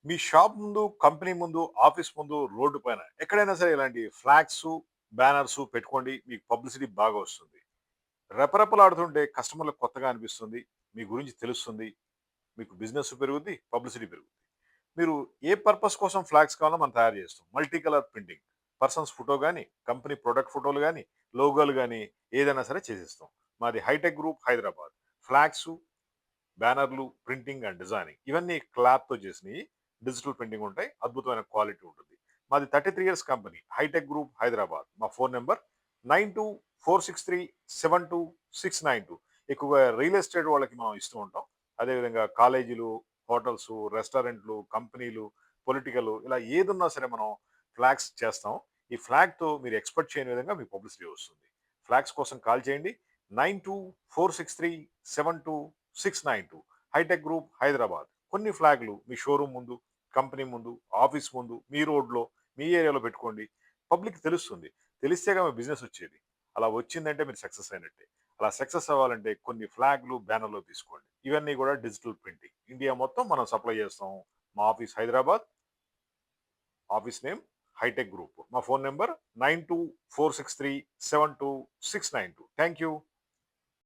మీ shop ముందు, company ముందు, office ముందు, రోడ్డు పైన ఎక్కడైనా సరే ఇలాంటి ఫ్లాగ్సు, బ్యానర్సు పెట్టుకోండి. మీకు పబ్లిసిటీ బాగా వస్తుంది. రెపరెపలాడుతుంటే కస్టమర్‌లకు కొత్తగా అనిపిస్తుంది. మీ గురించి తెలుస్తుంది. మీకు బిజినెస్ పెరుగుద్ది. పబ్లిసిటీ పెరుగుద్ది. మీరు ఏ పర్పస్ కోసం ఫ్లాగ్స్ కావాలో మనం తయారు చేస్తాం. Multi colour printing. Persons photo గాని, కంపెనీ ప్రొడక్ట్ ఫోటోలు గాని, లోగోలు గాని ఏదైనా సరే చేసిస్తాం. మాది హైటెక్ గ్రూప్ హైదరాబాద్. ఫ్లాగ్సు, బ్యానర్లు, ప్రింటింగ్ అండ్ డిజైనింగ్ ఇవన్నీ క్లాత్‌తో చేసినయి. డిజిటల్ ప్రింటింగ్ ఉంటాయి. అద్భుతమైన క్వాలిటీ ఉంటుంది. మాది 33 years company. Hitech group Hyderabad. మా ఫోన్ నంబర్ 9246372692. ఎక్కువగా రియల్ ఎస్టేట్ వాళ్ళకి మనం ఇస్తూ ఉంటాం. అదేవిధంగా కాలేజీలు, హోటల్సు, రెస్టారెంట్లు, కంపెనీలు, పొలిటికల్ ఇలా ఏదున్నా సరే మనం ఫ్లాగ్స్ చేస్తాం. ఈ ఫ్లాగ్‌తో మీరు ఎక్స్‌పెక్ట్ చేయని విధంగా మీకు పబ్లిసిటీ వస్తుంది. ఫ్లాగ్స్ కోసం కాల్ చేయండి. 9246372692. Hitech group Hyderabad. కొన్ని ఫ్లాగ్‌లు మీ షోరూమ్ ముందు, కంపెనీ ముందు, ఆఫీస్ ముందు, మీ రోడ్‌లో, మీ ఏరియాలో పెట్టుకోండి. పబ్లిక్‌కి తెలుస్తుంది. తెలిస్తేగా మీ బిజినెస్ వచ్చేది. అలా వచ్చిందంటే మీరు సక్సెస్ అయినట్టే. అలా సక్సెస్ అవ్వాలంటే కొన్ని ఫ్లాగ్‌లు, బ్యానర్‌లు తీసుకోండి. ఇవన్నీ కూడా డిజిటల్ ప్రింటింగ్. ఇండియా మొత్తం మనం సప్లై చేస్తాం. మా office Hyderabad. Office name hitech group. మా ఫోన్ నంబర్ 9246372692. Thank you.